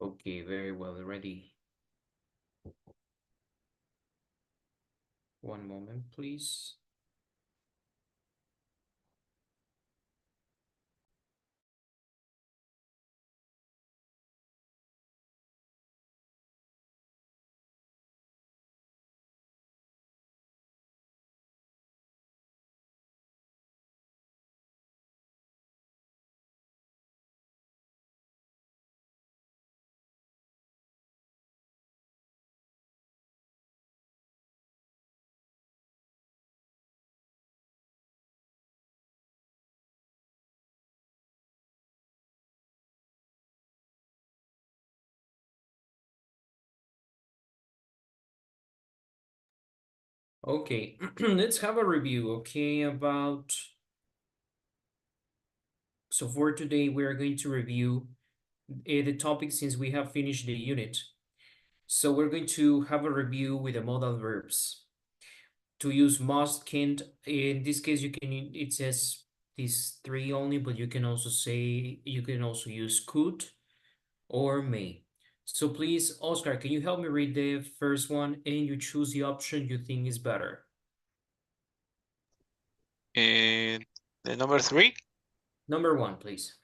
Okay, very well, ready. One moment, please. Okay, let's have a review, okay, about... So for today, we are going to review the topic since we have finished the unit. So we're going to have a review with the modal verbs. To use must, can't, in this case, it says these three only, but you can also use could or may. So please, Oscar, can you help me read the first one and you choose the option you think is better? And the number 3? Number one, please.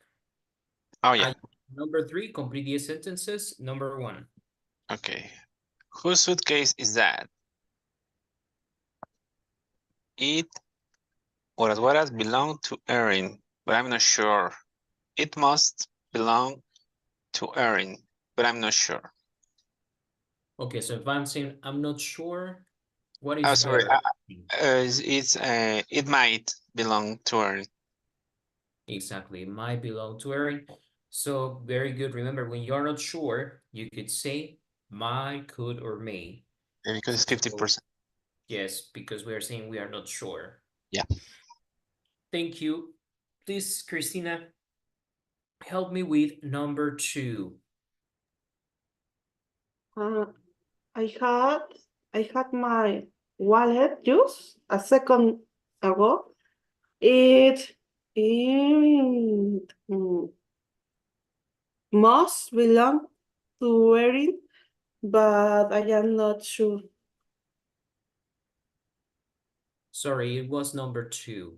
Oh, yeah. Number three, complete the sentences. Number one. Okay. Whose suitcase is that? It or as well as belong to Erin, but I'm not sure. It must belong to Erin, but I'm not sure. Okay, so if I'm saying I'm not sure, what Oh, is sorry. better? It might belong to Erin. Exactly, it might belong to Erin. So very good. Remember, when you're not sure, you could say might, could, or may. Because it's So suppose 50%. yes, because we are saying we are not sure. Yeah. Thank you. Please, Christina, help me with number two. Uh, I had my wallet just a second ago. It must belong to Erin, but I am not sure. Sorry, it was number two.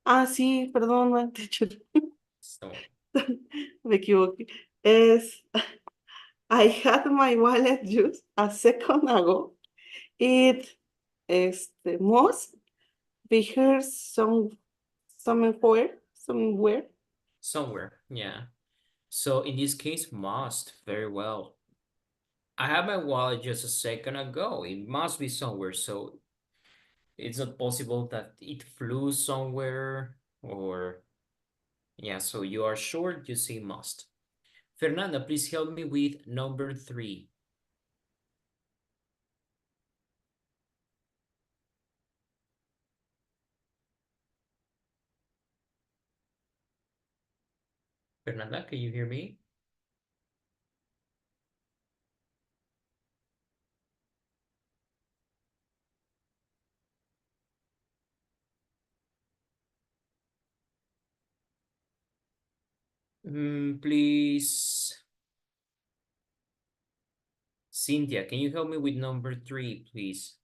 Ah, sí, perdón, teacher. So Me equivoqué. Es, I had my wallet just a second ago. It must be here somewhere. somewhere, yeah. So in this case, must, very well. I had my wallet just a second ago. It must be somewhere, so it's not possible that it flew somewhere or yeah, so you are sure you say must. Fernanda, please help me with number three. Fernanda, can you hear me? Please. Cynthia, can you help me with number three, please?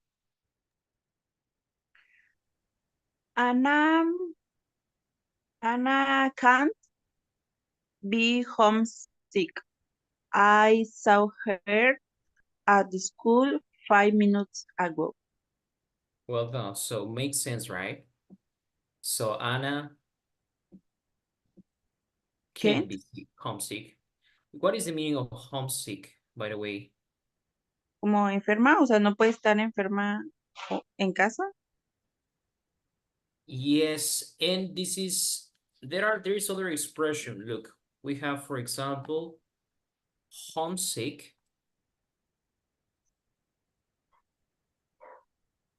Anna can't be homesick. I saw her at the school 5 minutes ago. Well done. So makes sense, right? So Anna can't Can't. be homesick. What is the meaning of homesick, by the way? Como enferma, o sea, no puede estar enferma en casa. Yes, and there is other expression. Look, we have, for example, homesick,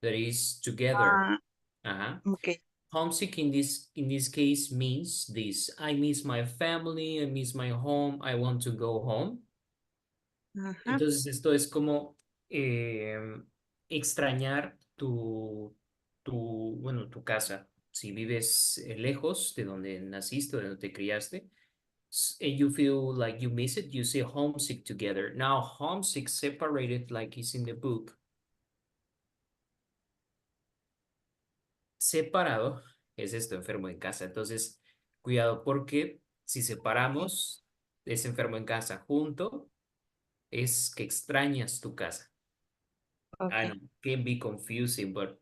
that is together. Okay. Homesick in this case means this. I miss my family, I miss my home, I want to go home. Entonces esto es como extrañar tu casa. Si vives lejos de donde naciste, de donde te criaste, And you feel like you miss it, you say homesick together. Now, homesick separated like is in the book. Separado es esto, enfermo en casa. Entonces, cuidado porque si separamos, es enfermo en casa. Junto es que extrañas tu casa. I Okay. know, can be confusing, but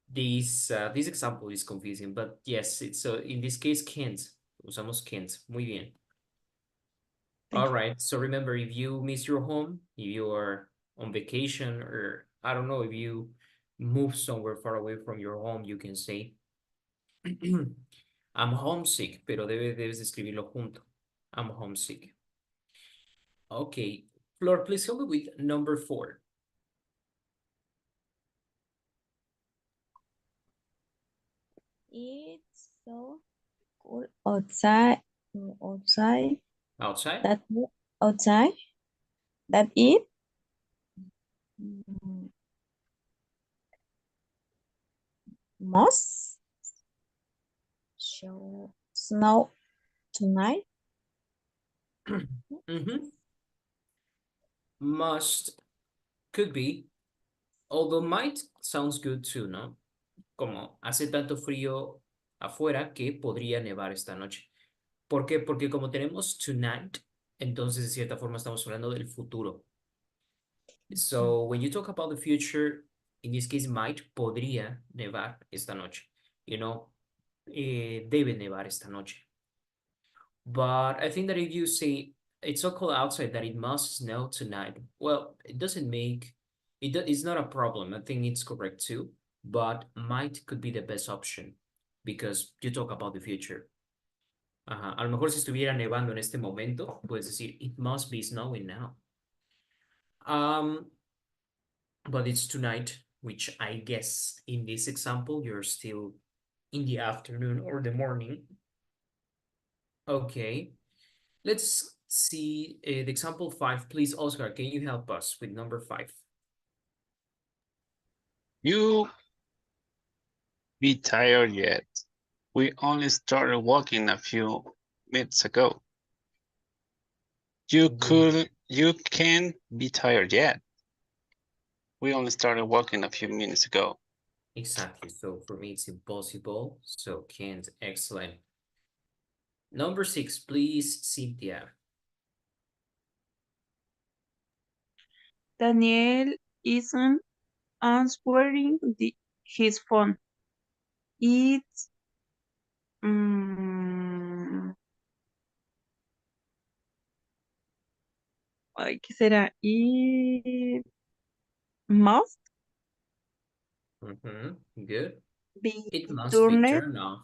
this example is confusing. But yes, so in this case, can't. Usamos can't. Muy bien. Thank All you. right. So remember, if you miss your home, if you are on vacation, or I don't know, if you move somewhere far away from your home, you can say, I'm homesick, pero debes escribirlo junto. I'm homesick. Okay. Flor, please help me with number 4. It's so cool outside. Outside. Outside? That outside. That it. mm, Must show snow tonight. Mm-hmm. Must, could be, although might sounds good too, ¿no? Como hace tanto frío afuera que podría nevar esta noche. ¿Por qué? Porque como tenemos tonight, entonces de cierta forma estamos hablando del futuro. So when you talk about the future, in this case might, podría nevar esta noche. You know, debe nevar esta noche. But I think that if you say it's so cold outside that it must snow tonight, well, it doesn't make it's not a problem. I think it's correct too, but might could be the best option because you talk about the future. Ajá. A lo mejor si estuviera nevando en este momento, puedes decir it must be snowing now. But it's tonight, which I guess in this example you're still in the afternoon or the morning. Okay. Let's see the example 5. Please, Oscar, can you help us with number 5? You be tired yet? We only started walking a few minutes ago. You can't be tired yet. We only started walking a few minutes ago. Exactly. So for me, it's impossible. So can't. Excellent. Number 6, please, Cynthia. Daniel isn't answering his phone. It's ay, ¿qué será? It must Good. be It must be turned turned off.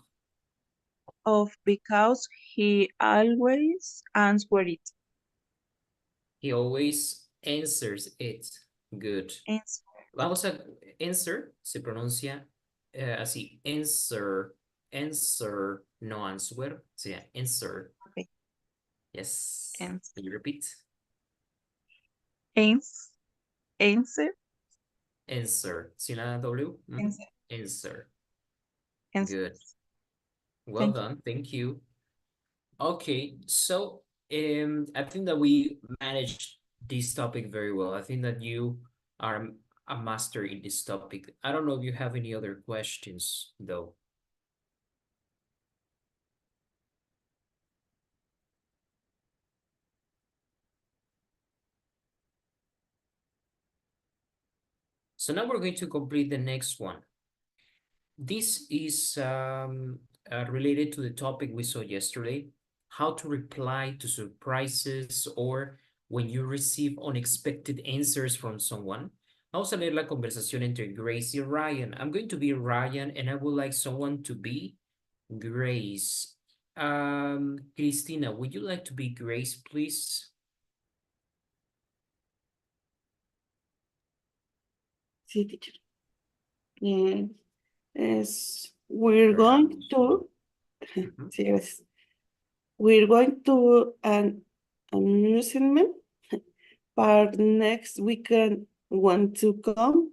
off because he always answers it. He always answers it. Good. Vamos a answer, se pronuncia así, answer, no answer, sea answer. Okay. Yes. Answer. Can you repeat? Answer. Answer. ¿Sin la W? Answer. Answer. Answer. Good. Well done. Thank you. Okay, so I think that we managed this topic very well. I think that you are a master in this topic. I don't know if you have any other questions, though. So now we're going to complete the next one. This is related to the topic we saw yesterday, how to reply to surprises or when you receive unexpected answers from someone. Vamos a leer la conversación entre Grace y Ryan. I'm going to be Ryan and I would like someone to be Grace. Cristina, would you like to be Grace, please? Sí, teacher. Yes, we're going to, sí, gracias. We're going to an amusement park next weekend. Want to come?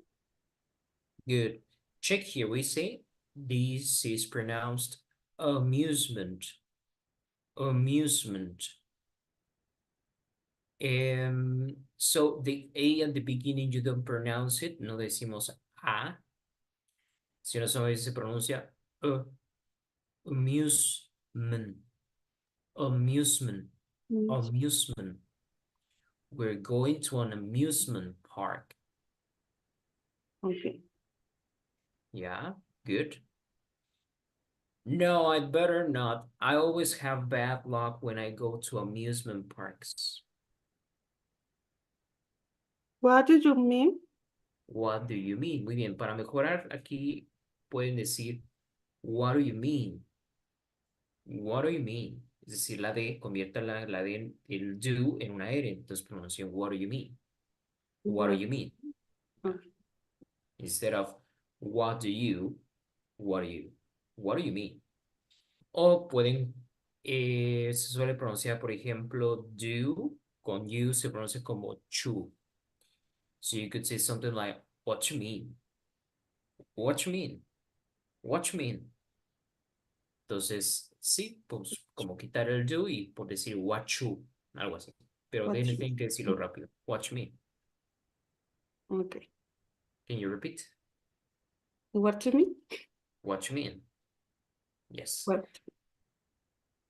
Good. Check here. We say this is pronounced amusement. Amusement. So the A at the beginning, you don't pronounce it. No decimos A. Sino solamente se pronuncia amusement. Amusement. Amusement. We're going to an amusement park. Okay. Yeah, good. No, I'd better not. I always have bad luck when I go to amusement parks. What do you mean? What do you mean? Muy bien, para mejorar aquí pueden decir, what do you mean? What do you mean? Es decir, la D, convierta la D en el do en una R, entonces pronuncian what do you mean? What do you mean? Okay. Instead of what do you mean? O pueden, se suele pronunciar, por ejemplo, do, con you se pronuncia como chu. So you could say something like, what you mean? What you mean? What you mean? Entonces, sí, pues como quitar el do y por decir what you, algo así. Pero What you- tienen que decirlo rápido. What you mean? Okay. Can you repeat? What do you mean? What you mean? Yes. What?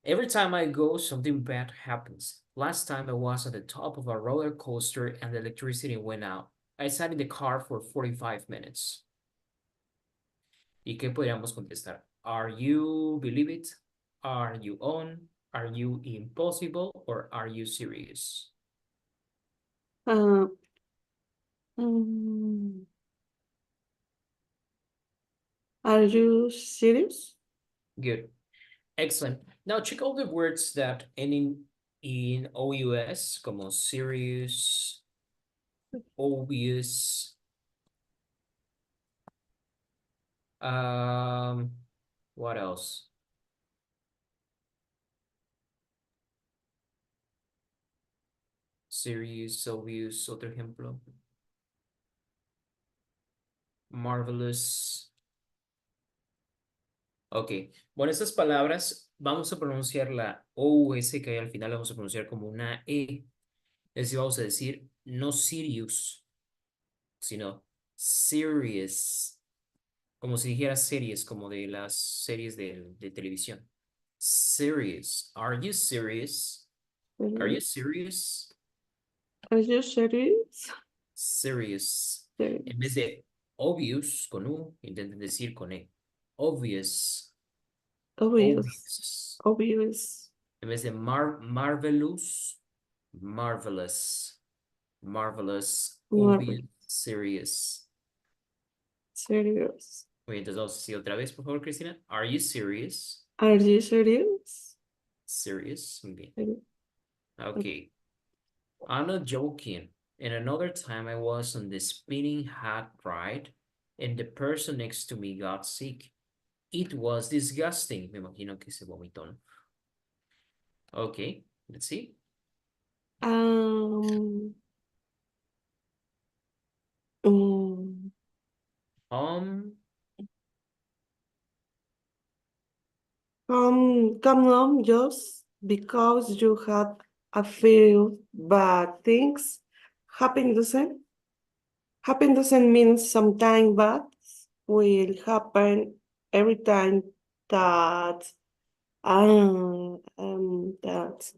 Every time I go, something bad happens. Last time I was at the top of a roller coaster and the electricity went out. I sat in the car for 45 minutes. ¿Y qué podríamos contestar? Are you believe it? Are you on? Are you impossible? Or are you serious? Uh, mm, are you serious? Good. Excellent. Now check all the words that end in OUS, como serious, obvious. What else? Serious, obvious, otro ejemplo. Marvelous. Ok, bueno, estas palabras vamos a pronunciar la OUS que hay al final, vamos a pronunciar como una E. Es decir, vamos a decir no serious, sino serious. Como si dijera series, como de las series de televisión. Serious. Are you serious? Are you serious? Are you serious? Serious. Serious. En vez de obvious con U, intenten decir con E. Obvious. Obvious. Obvious. Obvious. En vez de marvelous, marvelous. Marvelous. Obvious. Serious. Serious. Muy bien, entonces vamos a decir otra vez, por favor, Cristina. Are you serious? Are you serious? Serious. Muy bien. Serious. Okay. I'm not joking. And another time I was on the spinning hat ride and the person next to me got sick. It was disgusting. Me imagino que se vomitó, ¿no? Okay, let's see. Um, come on, just because you had a few bad things happen doesn't mean something bad will happen every time that that's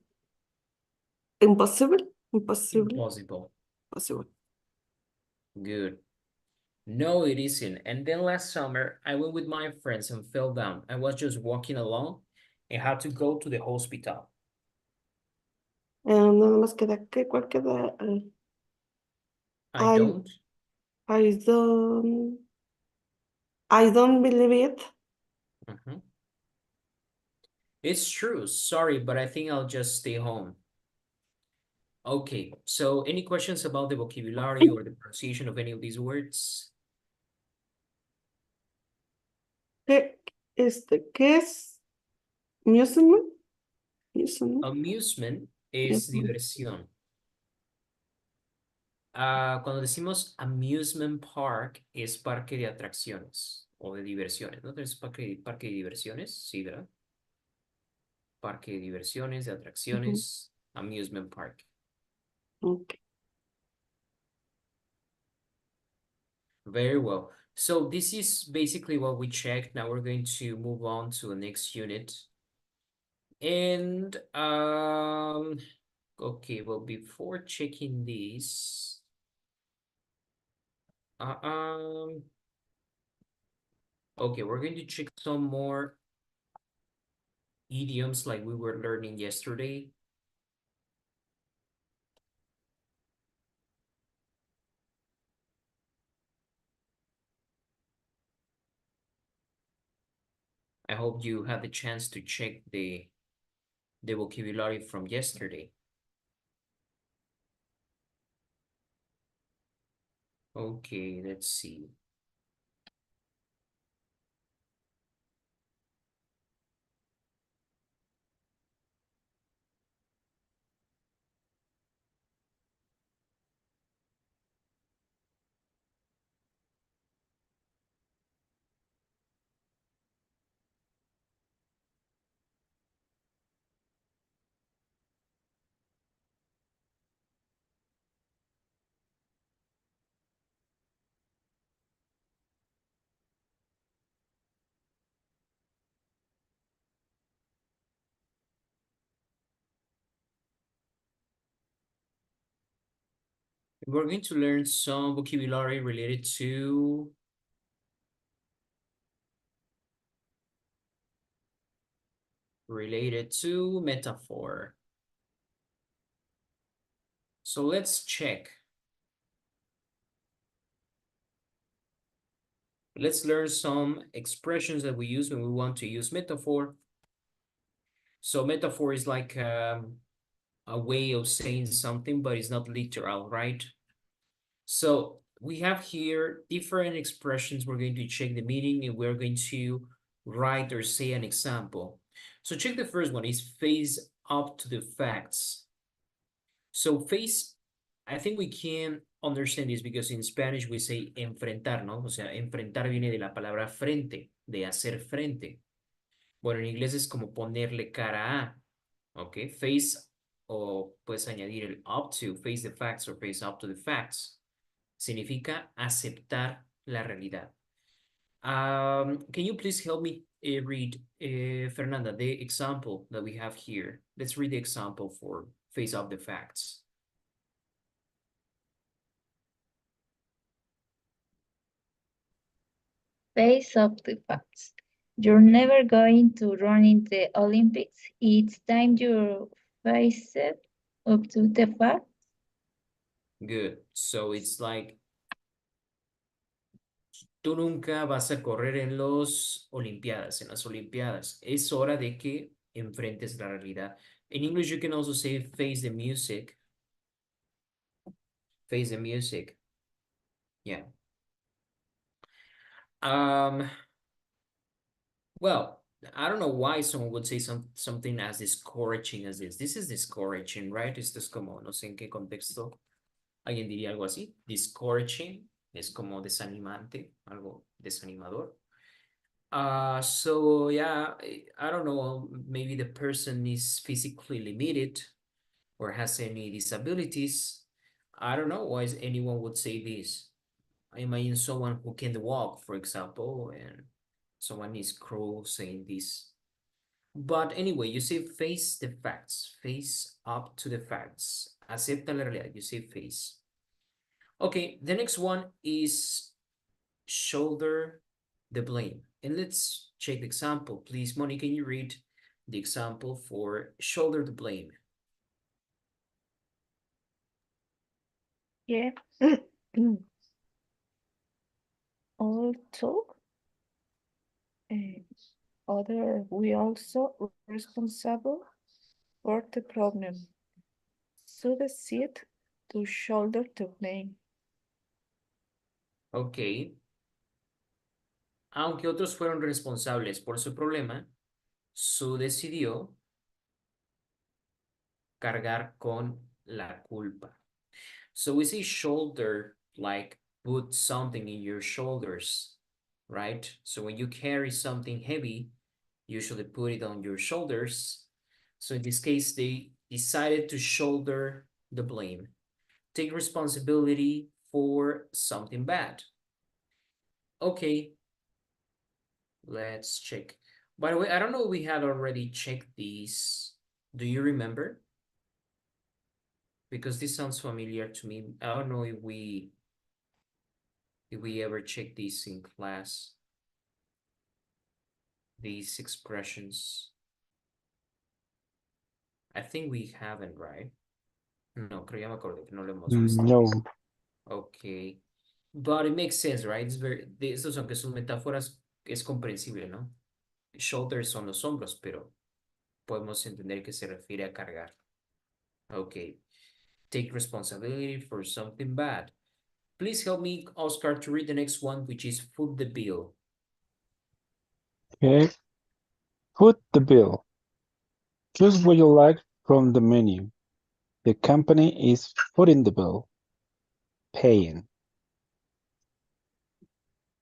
impossible. Impossible. Possible. Good. No, it isn't. And then last summer, I went with my friends and fell down. I was just walking along and had to go to the hospital. Nada más queda que cuál queda. I don't. I don't believe it. Mhm. It's true. Sorry, but I think I'll just stay home. Okay, so any questions about the vocabulary or the pronunciation of any of these words? ¿Qué es? Amusement? Amusement es diversión. Cuando decimos amusement park es parque de atracciones o de diversiones, ¿no? Entonces parque de diversiones, sí, ¿verdad? parque de diversiones, de atracciones, amusement park. Okay. Very well. So this is basically what we checked. Now we're going to move on to the next unit. And okay, well, before checking this, okay, we're going to check some more idioms like we were learning yesterday. I hope you had the chance to check the vocabulary from yesterday. Okay, let's see. We're going to learn some vocabulary related to metaphor. So let's check. Let's learn some expressions that we use when we want to use metaphor. So metaphor is like a way of saying something, but it's not literal, right? So we have here different expressions. We're going to check the meaning and we're going to write or say an example. So check the first one, is face up to the facts. So face, I think we can understand this because in Spanish we say enfrentar, ¿no? O sea, enfrentar viene de la palabra frente, de hacer frente. Bueno, en inglés es como ponerle cara a, ¿ok? Face, o puedes añadir el up to, face the facts or face up to the facts. Significa aceptar la realidad. Can you please help me read, Fernanda, the example that we have here? Let's read the example for face up the facts. Face up the facts. You're never going to run in the Olympics. It's time you face it up to the facts. Good. So it's like, tú nunca vas a correr en las Olimpiadas. Es hora de que enfrentes la realidad. In English, you can also say face the music. Face the music. Yeah. Well, I don't know why someone would say something as discouraging as this. This is discouraging, right? Esto es como, no sé en qué contexto alguien diría algo así. Discouraging es como desanimante, algo desanimador. So yeah, I don't know, maybe the person is physically limited or has any disabilities. I don't know why anyone would say this. I imagine someone who can't walk, for example, and someone is cruel saying this. But anyway, you say face the facts, face up to the facts. Acepta la realidad, you say face. Okay, the next one is shoulder the blame. And let's check the example. Please, Moni, can you read the example for shoulder the blame? Yeah. Also, we also responsible for the problem. So decide to shoulder the blame. Ok. Aunque otros fueron responsables por su problema, Sue decidió cargar con la culpa. So we say shoulder, like put something in your shoulders, right? So when you carry something heavy, usually put it on your shoulders. So in this case, they decided to shoulder the blame, take responsibility for something bad. Okay, let's check. By the way, I don't know if we had already checked these. Do you remember? Because this sounds familiar to me. I don't know if we ever checked these in class. These expressions. I think we haven't, right? No, creo ya me acordé que no lo hemos visto. No. Okay. But it makes sense, right? It's very, estos, aunque son metáforas, es comprensible, ¿no? Shoulders son los hombros, pero podemos entender que se refiere a cargar. Okay. Take responsibility for something bad. Please help me, Oscar, to read the next one, which is foot the bill. Okay. Foot the bill. Choose what you like from the menu. The company is footing the bill. Paying.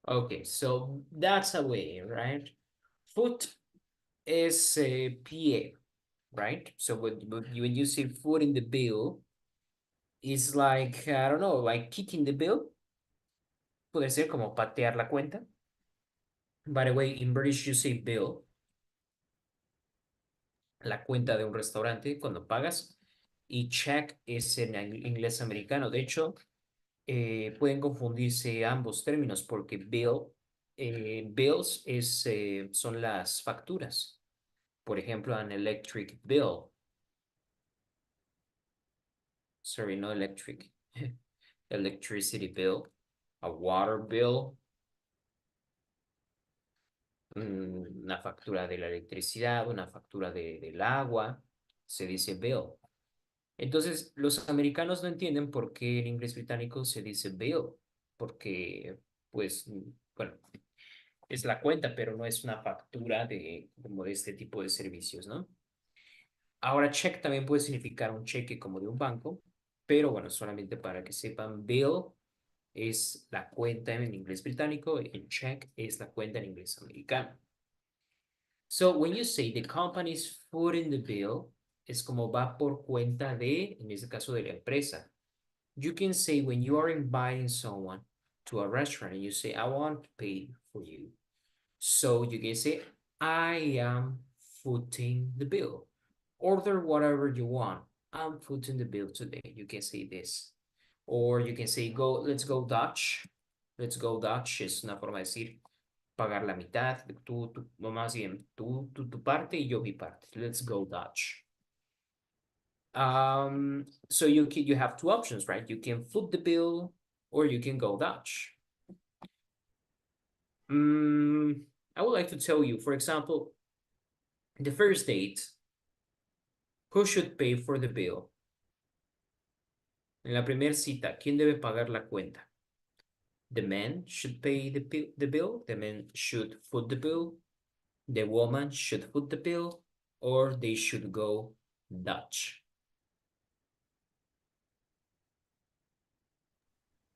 Okay, so that's a way, right? Foot is a PA, right? So when you say foot in the bill, it's like, I don't know, like kicking the bill. Puede ser como patear la cuenta. By the way, in British you say bill. La cuenta de un restaurante cuando pagas. Y check es en inglés americano. De hecho, pueden confundirse ambos términos porque bills son las facturas. Por ejemplo, an electric bill. Sorry, no electric. Electricity bill. A water bill. Una factura de la electricidad, una factura del agua. Se dice bill. Entonces, los americanos no entienden por qué en inglés británico se dice bill. Porque, pues, bueno, es la cuenta, pero no es una factura como de este tipo de servicios, ¿no? Ahora, check también puede significar un cheque como de un banco, pero bueno, solamente para que sepan, bill es la cuenta en inglés británico y check es la cuenta en inglés americano. So, when you say the company's footing the bill, es como va por cuenta de, en este caso de la empresa. You can say when you are inviting someone to a restaurant and you say, I want to pay for you. So you can say, I am footing the bill. Order whatever you want. I'm footing the bill today. You can say this. Or you can say, let's go Dutch. Let's go Dutch es una forma de decir pagar la mitad. Tú, más bien, tú tu parte y yo mi parte. Let's go Dutch. So you have two options, right? You can foot the bill or you can go Dutch. I would like to tell you, for example, the first date, who should pay for the bill? En la primera cita, ¿quién debe pagar la cuenta? The man should pay the bill, the man should foot the bill, the woman should foot the bill, or they should go Dutch.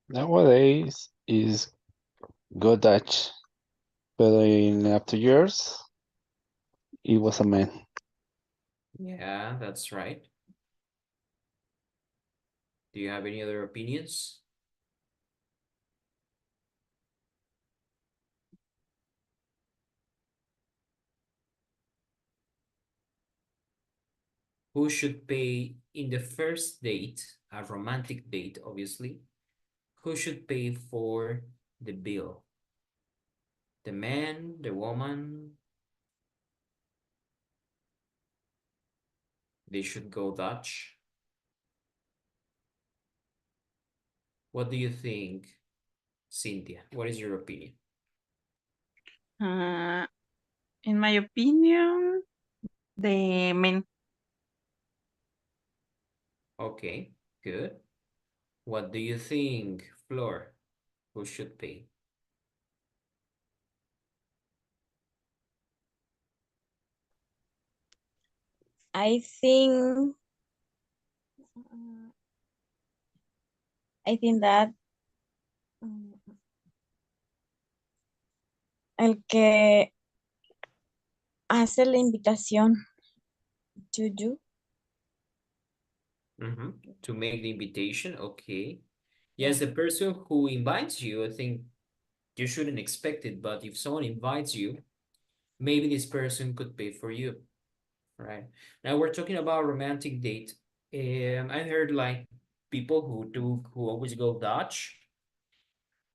Nowadays is go Dutch. But in after years, it was a man. Yeah, that's right. Do you have any other opinions? Who should pay in the first date, a romantic date, obviously? Who should pay for the bill? The man, the woman? They should go Dutch. What do you think, Cynthia? What is your opinion? In my opinion, the men. Okay, good. What do you think, Flor? Who should pay? I think that el que hace la invitación to do. To make the invitation, okay. Yes, the person who invites you, I think you shouldn't expect it, but if someone invites you, maybe this person could pay for you, right? Now we're talking about romantic date. I heard like people who always go Dutch,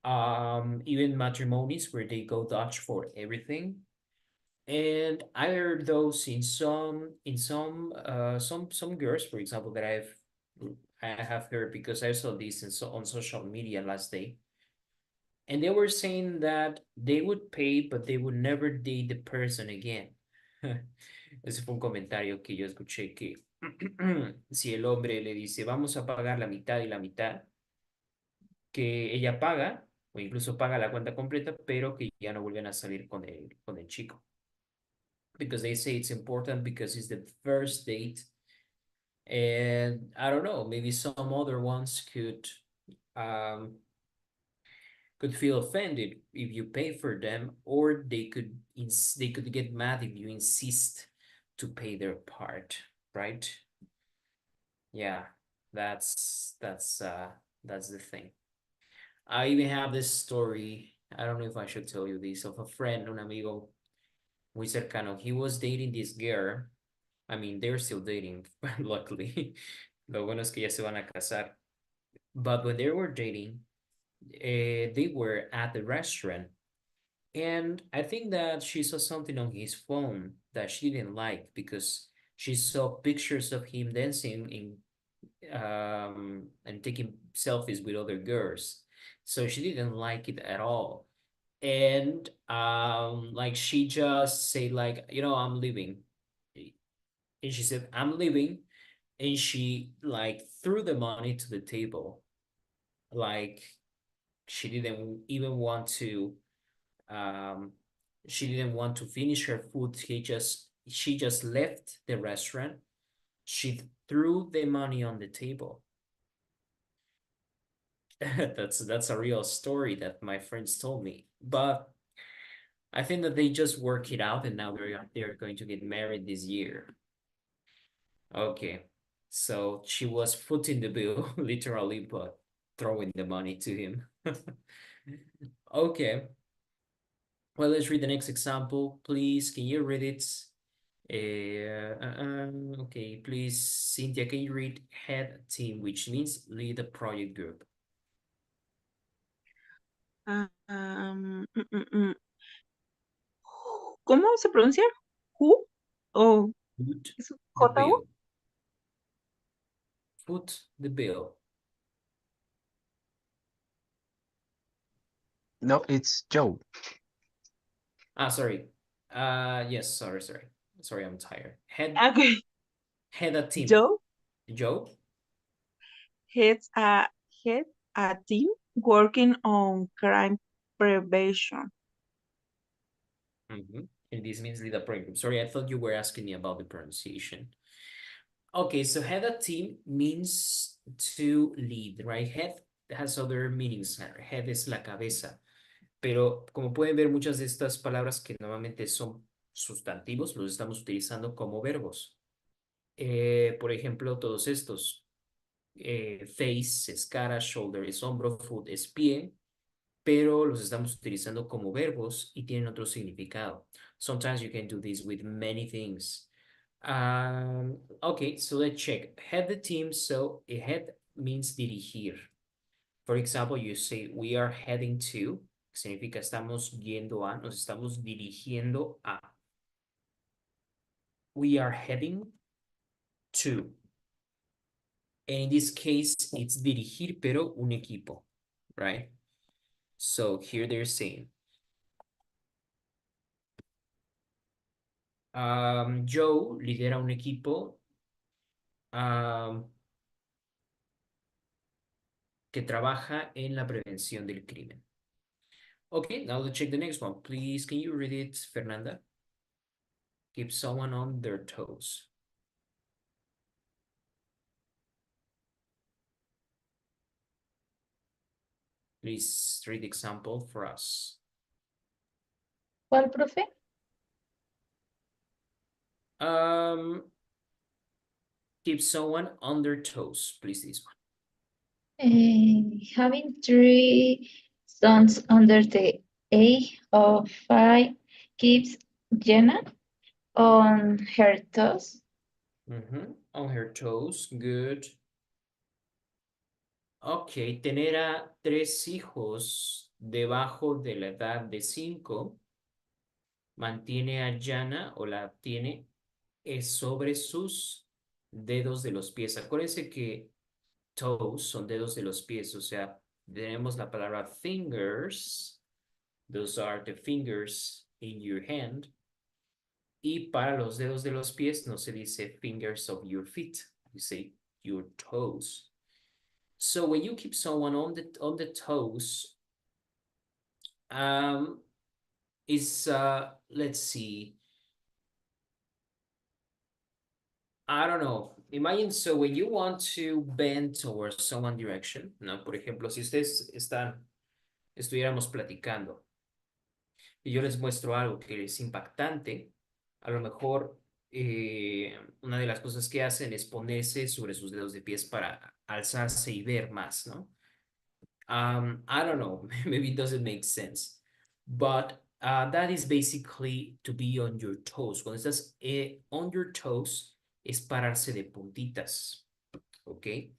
even matrimonies where they go Dutch for everything. And I heard those in some girls, for example, that I have heard because I saw this on social media last day. And they were saying that they would pay, but they would never date the person again. Ese fue un comentario que yo escuché que si el hombre le dice, vamos a pagar la mitad y la mitad, que ella paga, o incluso paga la cuenta completa, pero que ya no vuelven a salir con el chico. Because they say it's important because it's the first date. And I don't know, maybe some other ones could feel offended if you pay for them, or they could get mad if you insist to pay their part, right? Yeah, that's the thing. I even have this story. I don't know if I should tell you this, of a friend, un amigo muy cercano. He was dating this girl. I mean, they're still dating, luckily. Lo bueno es que ya se van a casar. But when they were dating, they were at the restaurant. And I think that she saw something on his phone that she didn't like because she saw pictures of him dancing and taking selfies with other girls. So she didn't like it at all. And like she just said like, I'm leaving. And she said, I'm leaving. And she like threw the money to the table. Like she didn't even want to finish her food. She just left the restaurant. She threw the money on the table. That's a real story that my friends told me. But I think that they just work it out and now they're going to get married this year. Okay. So she was footing the bill, literally, but throwing the money to him. Okay. Well, let's read the next example. Please, can you read it? Okay, please, Cynthia, can you read head team, which means lead a project group? ¿Cómo se pronuncia? ¿Who? ¿O Foot es the J-U? bill. Foot the bill. No, it's Joe. Sorry. Yes, sorry. Sorry, I'm tired. Head Okay. a team. Joe Joe? heads a team working on crime prevention. And this means lead a project group. Sorry, I thought you were asking me about the pronunciation. Okay, so head a team means to lead, right? Head has other meanings. Head es la cabeza. Pero como pueden ver, muchas de estas palabras que normalmente son sustantivos los estamos utilizando como verbos. Por ejemplo, todos estos. Face es cara, shoulder es hombro, foot es pie, pero los estamos utilizando como verbos y tienen otro significado. Sometimes you can do this with many things. Okay, so let's check. Head the team, so head means dirigir. For example, you say, we are heading to, significa estamos yendo a, nos estamos dirigiendo a. We are heading to. And in this case, it's dirigir, pero un equipo, right? So here they're saying, Joe lidera un equipo que trabaja en la prevención del crimen. Okay, now let's check the next one. Please, can you read it, Fernanda? Keep someone on their toes. Please read the example for us. ¿Cuál, profe? keep someone on their toes? Please, this one. Having 3 sons under the age of 5 keeps Jenna on her toes. On her toes, good. Ok, tener a 3 hijos debajo de la edad de 5 mantiene a Jana o la tiene sobre sus dedos de los pies. Acuérdense que toes son dedos de los pies, o sea, tenemos la palabra fingers. Those are the fingers in your hand. Y para los dedos de los pies no se dice fingers of your feet, you say your toes. So when you keep someone on the toes, let's see. I don't know. Imagine, so when you want to bend towards someone direction, ¿no? Por ejemplo, si ustedes estuviéramos platicando y yo les muestro algo que es impactante, a lo mejor una de las cosas que hacen es ponerse sobre sus dedos de pies para alzarse y ver más, ¿no? I don't know, maybe it doesn't make sense, but that is basically to be on your toes. Cuando estás on your toes, es pararse de puntitas, okay?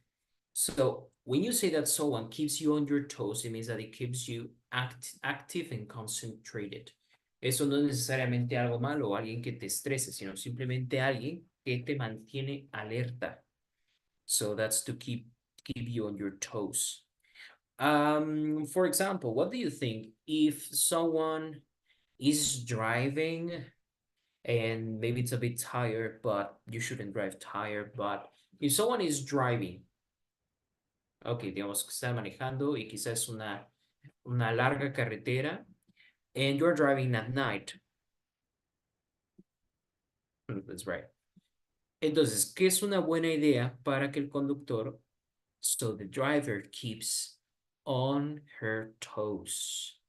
So when you say that someone keeps you on your toes, it means that it keeps you active and concentrated. Eso no es necesariamente algo malo o alguien que te estrese, sino simplemente alguien que te mantiene alerta. So that's to keep you on your toes. For example, what do you think if someone is driving and maybe it's a bit tired, but you shouldn't drive tired, but if someone is driving, okay, digamos que está manejando y quizás una larga carretera and you're driving at night. That's right. Entonces, ¿qué es una buena idea para que el conductor, so the driver keeps on her toes?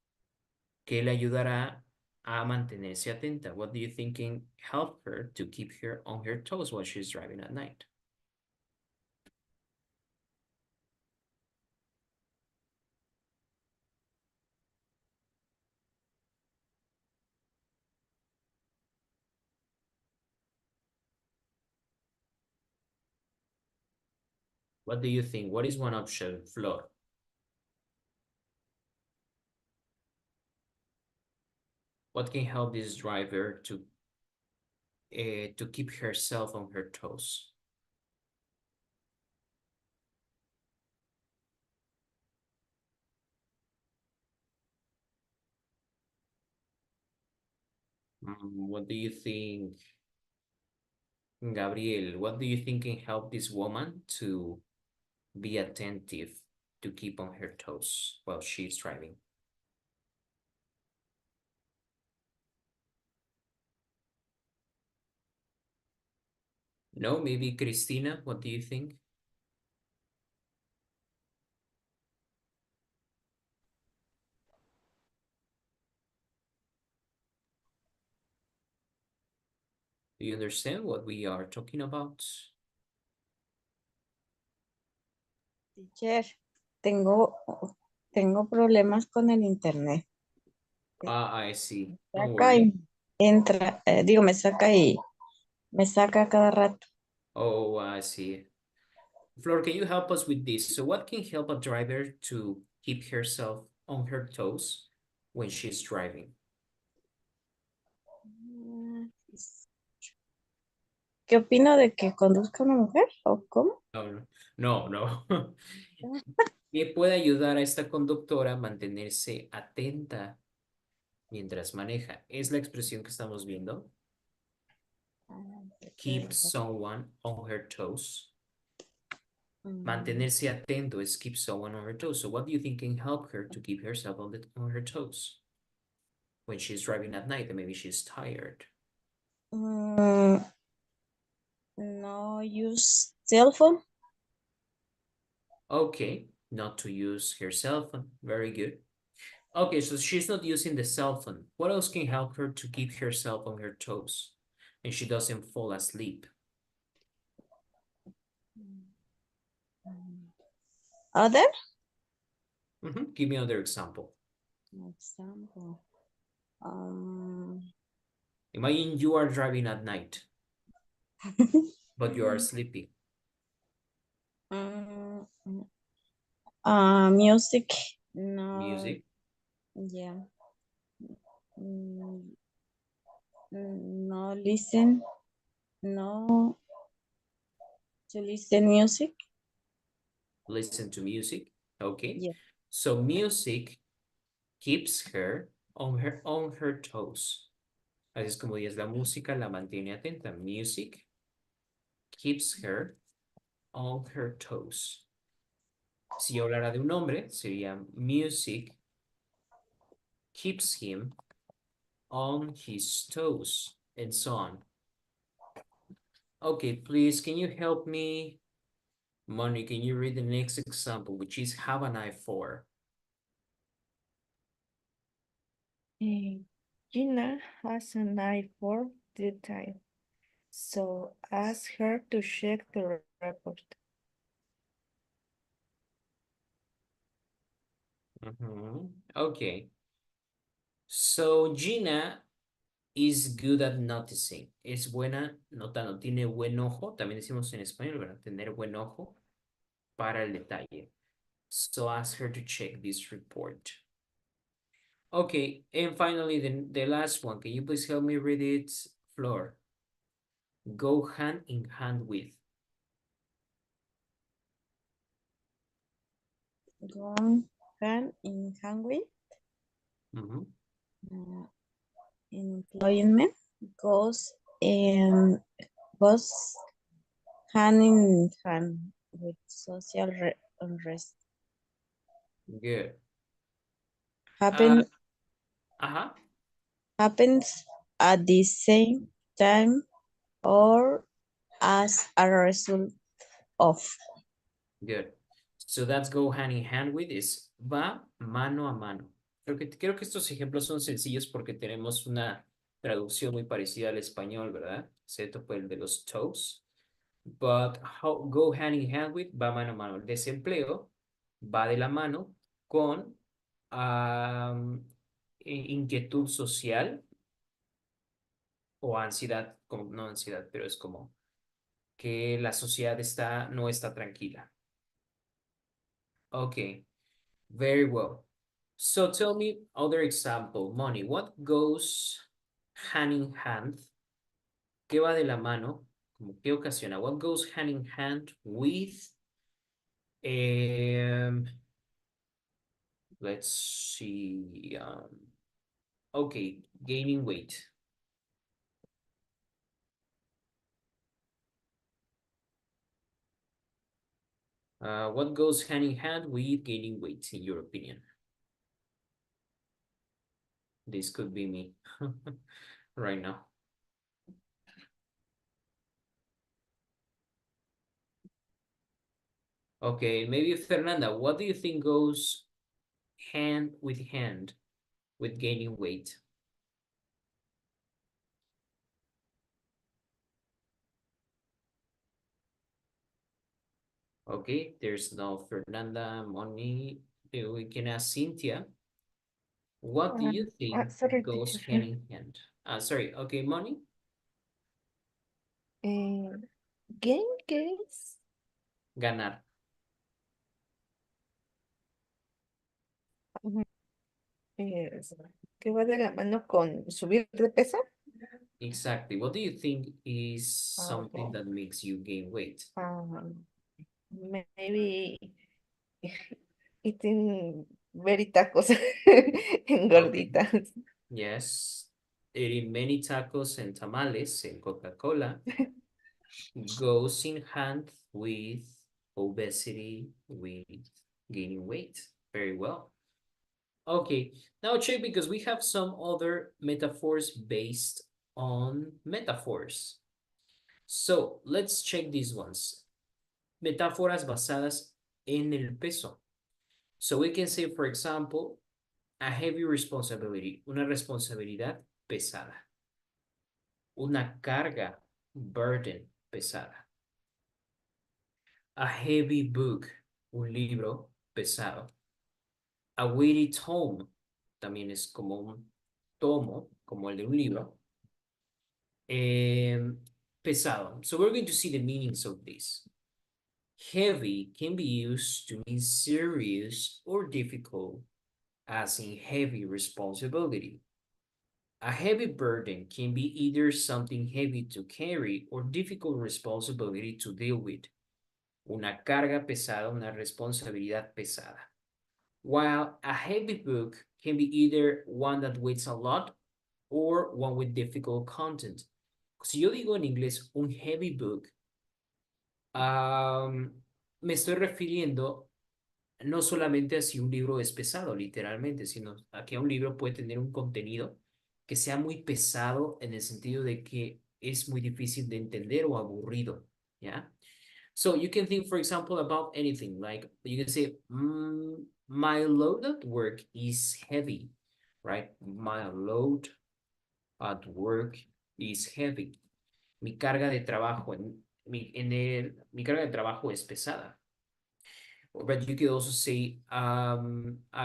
¿Qué le ayudará a mantenerse atenta? What do you think can help her to keep her on her toes while she's driving at night? What do you think? What is one option, Flor? What can help this driver to keep herself on her toes? What do you think, Gabriel? What do you think can help this woman to be attentive, to keep on her toes while she's driving? No, maybe Cristina, what do you think? Do you understand what we are talking about? Teacher, tengo problemas con el internet. I see. Don't Saca worry. y entra, me saca y me saca cada rato. Oh, I see. Flor, can you help us with this? So what can help a driver to keep herself on her toes when she's driving? ¿Qué opino de que conduzca una mujer o cómo? No. ¿Qué puede ayudar a esta conductora a mantenerse atenta mientras maneja? Es la expresión que estamos viendo. Keep someone on her toes. Mantenerse atento is keep someone on her toes. So what do you think can help her to keep herself on her toes when she's driving at night and maybe she's tired? No use cell phone. Okay, not to use her cell phone. Very good. Okay, so she's not using the cell phone. What else can help her to keep herself on her toes and she doesn't fall asleep? Other Give me another example. example. Imagine you are driving at night, but you are sleepy. Music. No. Music. Yeah. No listen. No. To listen music. Listen to music. Okay. Yeah. So music keeps her on her toes. Así es como dices, la música la mantiene atenta. Music keeps her on her toes. Si yo hablara de un hombre, sería music keeps him on his toes, and so on. Okay, please, can you help me? Moni, can you read the next example, which is have an eye for? Gina has an eye for detail, so ask her to check the report. Okay. So Gina is good at noticing. Es buena notando. Tiene buen ojo. También decimos en español, ¿verdad? Tener buen ojo para el detalle. So ask her to check this report. Okay, and finally, the last one. Can you please help me read it, Flor? Go hand in hand with. Go hand in hand with. Employment goes hand in hand with social unrest. Good. Happens at the same time or as a result of. Good. So that's go hand in hand with is va mano a mano. Creo que estos ejemplos son sencillos porque tenemos una traducción muy parecida al español, ¿verdad? Excepto fue el de los toes. But how go hand in hand with va mano a mano. El desempleo va de la mano con inquietud social o ansiedad, como, no ansiedad, pero es como que la sociedad no está tranquila. Okay, very well. So tell me other example, Moni, what goes hand in hand? ¿Qué va de la mano? Como ¿qué ocasiona? What goes hand in hand with let's see, okay, gaining weight. What goes hand in hand with gaining weight, in your opinion? This could be me right now. Okay, maybe Fernanda, what do you think goes hand with gaining weight? Okay, there's no Fernanda, Moni. We can ask Cynthia. What do you think sorry, goes teacher. hand in hand? Sorry, okay, Moni? Gain, ¿qué es? Ganar. ¿Qué va de la mano con subir de peso? Exactly. What do you think is something Okay. that makes you gain weight? Maybe eating very tacos engorditas. Yes. Eating many tacos and tamales and Coca-Cola goes in hand with obesity, with gaining weight. Very well. Okay, now check because we have some other metaphors based on metaphors. So let's check these ones. Metáforas basadas en el peso. So we can say, for example, a heavy responsibility, una responsabilidad pesada. Una carga, burden, pesada. A heavy book, un libro pesado. A weighty tome, también es como un tomo, como el de un libro. Pesado. So we're going to see the meanings of this. Heavy can be used to mean serious or difficult, as in heavy responsibility. A heavy burden can be either something heavy to carry or difficult responsibility to deal with. Una carga pesada, una responsabilidad pesada. While a heavy book can be either one that weighs a lot or one with difficult content. Si yo digo en inglés un heavy book, me estoy refiriendo no solamente a si un libro es pesado, literalmente, sino a que un libro puede tener un contenido que sea muy pesado en el sentido de que es muy difícil de entender o aburrido, ¿ya? So you can think, for example, about anything, like you can say, my load at work is heavy, right? My load at work is heavy. Mi carga de trabajo, mi carga de trabajo es pesada. But you could also say, I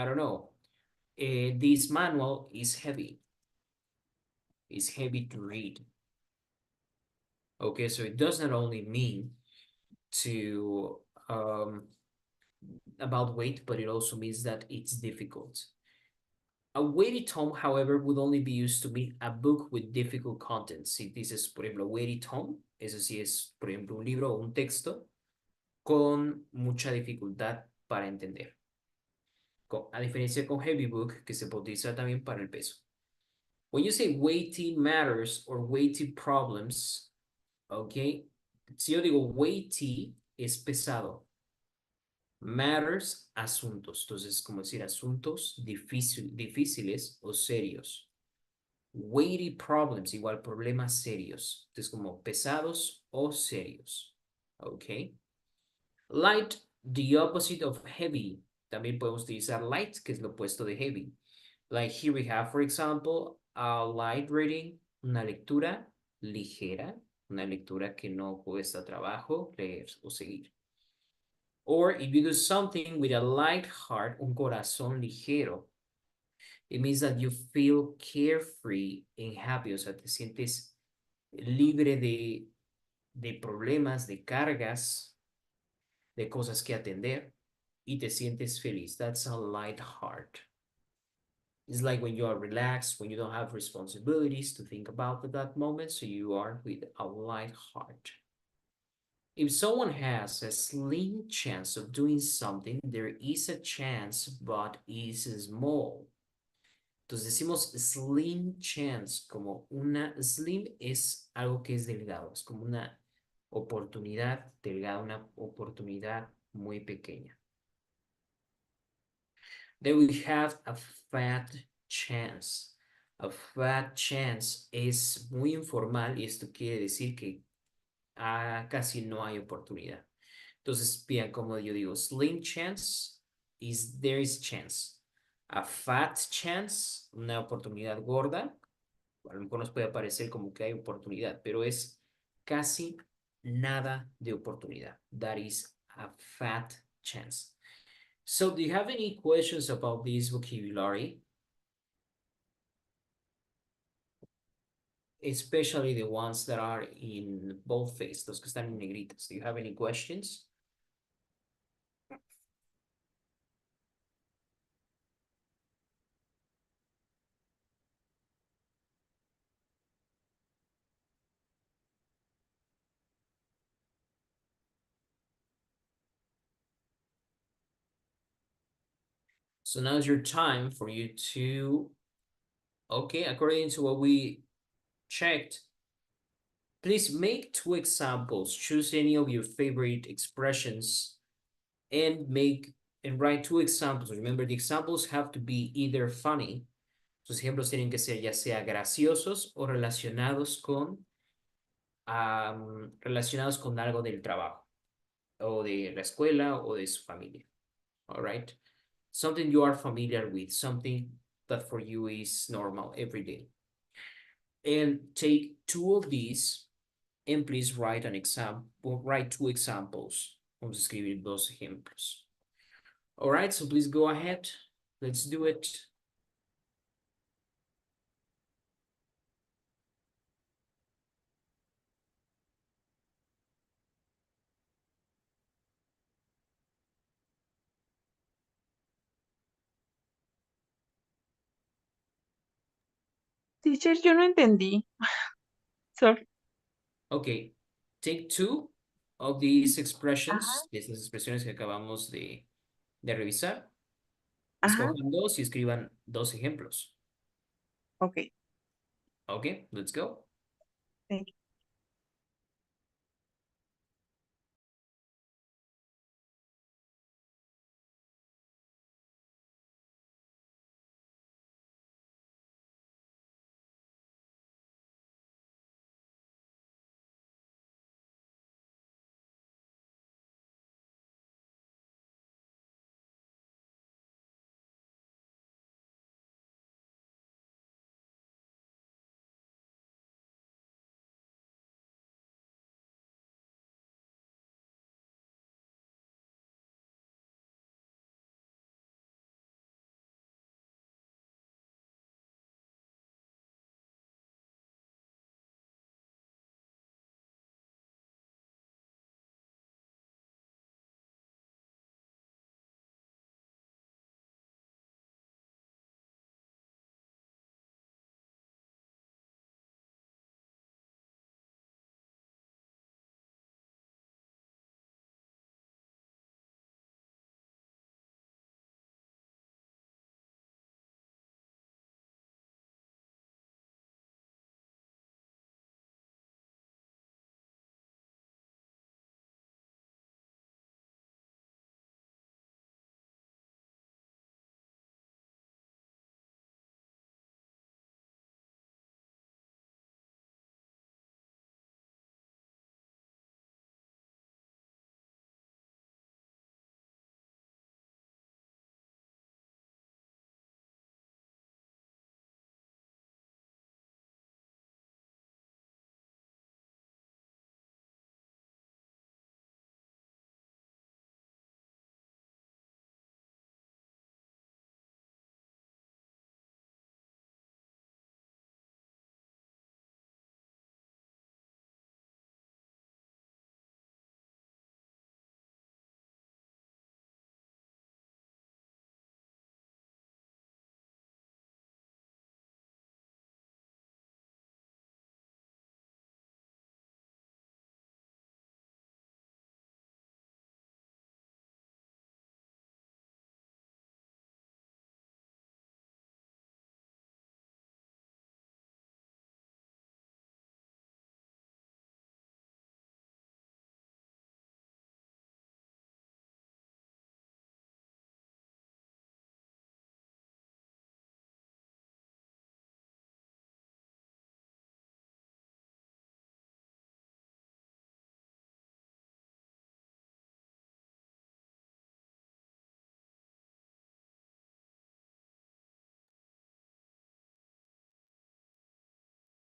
don't know, this manual is heavy. It's heavy to read. Okay, so it does not only mean to about weight, but it also means that it's difficult. A weighty tome, however, would only be used to mean a book with difficult content. Si dices, por ejemplo, weighty tome, eso sí es, por ejemplo, un libro o un texto con mucha dificultad para entender. A diferencia con heavy book, que se puede utilizar también para el peso. When you say weighty matters or weighty problems, okay, si yo digo weighty es pesado, matters, asuntos. Entonces, como decir asuntos difíciles o serios. Weighty problems, igual problemas serios. Entonces, como pesados o serios. Ok. Light, the opposite of heavy. También podemos utilizar light, que es lo opuesto de heavy. Like here we have, for example, a light reading, una lectura ligera, una lectura que no cuesta trabajo leer o seguir. Or if you do something with a light heart, un corazón ligero, it means that you feel carefree and happy, o sea, te sientes libre de problemas, de cargas, de cosas que atender, y te sientes feliz. That's a light heart. It's like when you are relaxed, when you don't have responsibilities to think about at that moment, so you are with a light heart. If someone has a slim chance of doing something, there is a chance, but is small. Entonces decimos slim chance, como una slim es algo que es delgado, es como una oportunidad delgada, una oportunidad muy pequeña. Then we have a fat chance. A fat chance es muy informal y esto quiere decir que casi no hay oportunidad. Entonces, bien, como yo digo, slim chance is there is chance. A fat chance, una oportunidad gorda, a lo mejor nos puede parecer como que hay oportunidad, pero es casi nada de oportunidad. That is a fat chance. So, do you have any questions about this vocabulary? Especially the ones that are in boldface, los que están en negritas. Do you have any questions? So now's your time for you to, okay, according to what we checked, please make 2 examples. Choose any of your favorite expressions and write 2 examples. Remember, the examples have to be either funny. Sus ejemplos tienen que ser ya sea graciosos o relacionados con algo del trabajo o de la escuela o de su familia. All right. Something you are familiar with, something that for you is normal every day. And take 2 of these and please write 2 examples. Vamos a escribir dos ejemplos. All right, so please go ahead. Let's do it. Teacher, yo no entendí. Sorry. Okay, take two of these expressions, estas expresiones que acabamos de revisar. Ajá, Escojan dos y escriban dos ejemplos. ok. Okay, let's go. Thank you.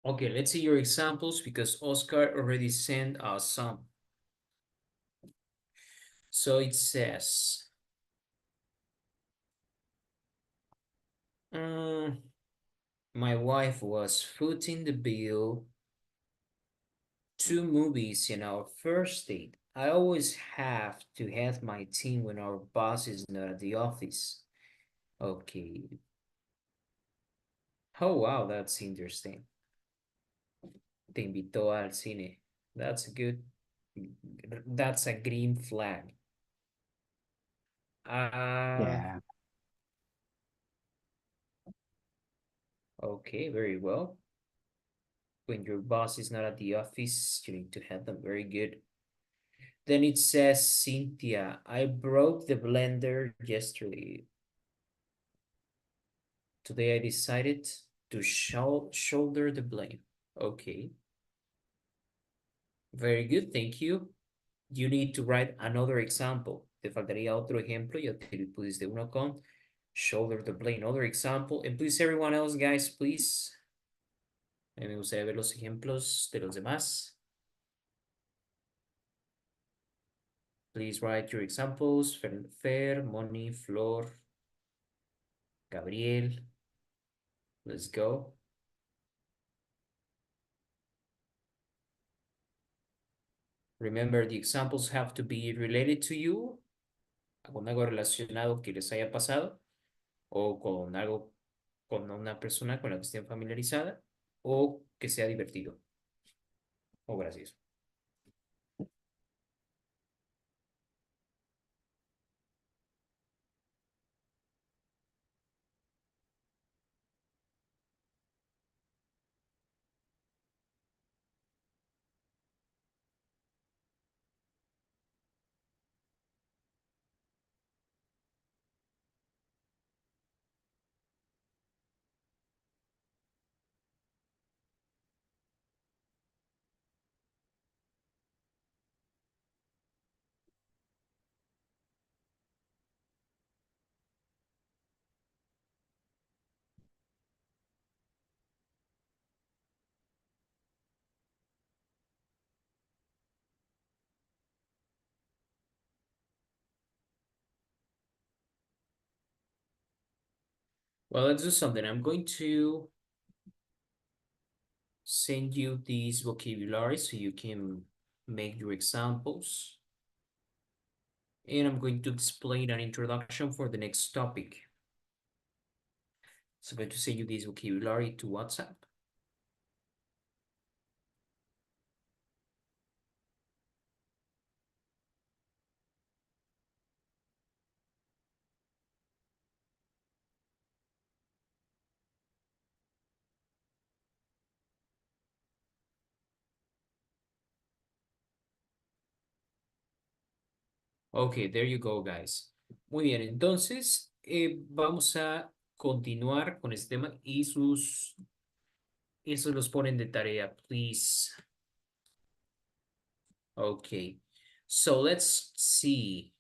Okay, let's see your examples because Oscar already sent us some. So it says, my wife was footing the bill 2 movies in our first date. I always have to have my team when our boss is not at the office. Okay. Oh, wow, that's interesting. Te invitó al cine. That's a green flag. Yeah. Okay, very well. When your boss is not at the office, you need to have them. Very good. Then it says, Cynthia, I broke the blender yesterday. Today I decided to shoulder the blame. Okay. Very good, thank you. You need to write another example. Te faltaría otro ejemplo. Ya te pusiste uno con shoulder the blame. Another example. And please, everyone else, guys, please. Me gustaría ver los ejemplos de los demás. Please write your examples. Fer, Moni, Flor, Gabriel. Let's go. Remember, the examples have to be related to you, con algo relacionado que les haya pasado, o con algo, con una persona con la que estén familiarizada, o que sea divertido, o gracioso. Well, let's do something. I'm going to send you these vocabulary so you can make your examples. And I'm going to explain an introduction for the next topic. So I'm going to send you this vocabulary to WhatsApp. Okay, there you go, guys. Muy bien, entonces vamos a continuar con este tema y esos los ponen de tarea, please. Okay, so let's see.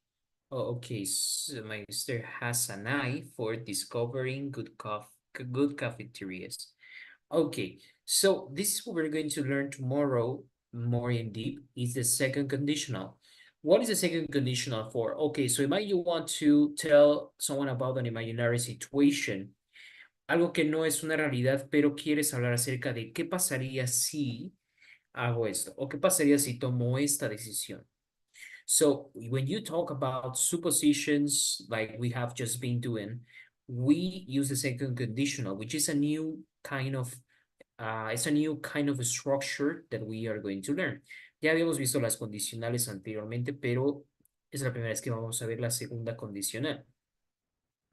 Oh, okay, so my sister has an eye for discovering good cafeterias. Okay, so this is what we're going to learn tomorrow more in deep is the second conditional. What is the second conditional for? Okay, so imagine you want to tell someone about an imaginary situation, algo que no es una realidad, pero quieres hablar acerca de qué pasaría si hago esto, o qué pasaría si tomo esta decisión. So when you talk about suppositions like we have just been doing, we use the second conditional, which is a new kind of it's a new kind of structure that we are going to learn. Ya habíamos visto las condicionales anteriormente, pero es la primera vez que vamos a ver la segunda condicional.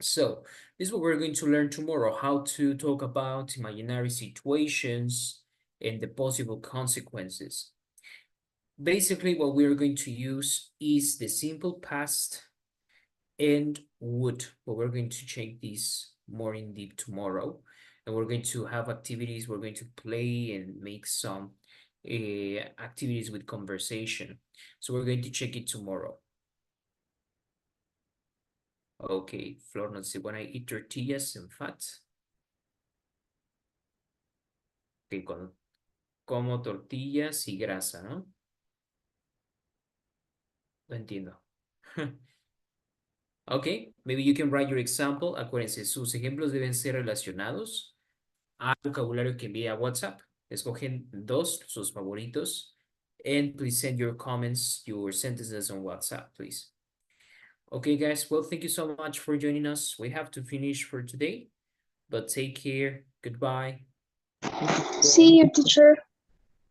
So this is what we're going to learn tomorrow, how to talk about imaginary situations and the possible consequences. Basically, what we're going to use is the simple past and would, but we're going to check this more in deep tomorrow. And we're going to have activities, we're going to play and make some activities with conversation. So we're going to check it tomorrow. Okay, Flor nos dice, when I eat tortillas and fat. Okay, como tortillas y grasa, ¿no? Lo entiendo. Okay, maybe you can write your example. Acuérdense, sus ejemplos deben ser relacionados al vocabulario que envía a WhatsApp. Escogen dos, sus favoritos. And please send your comments, your sentences on WhatsApp, please. Okay, guys. Well, thank you so much for joining us. We have to finish for today, but take care. Goodbye. See you, teacher.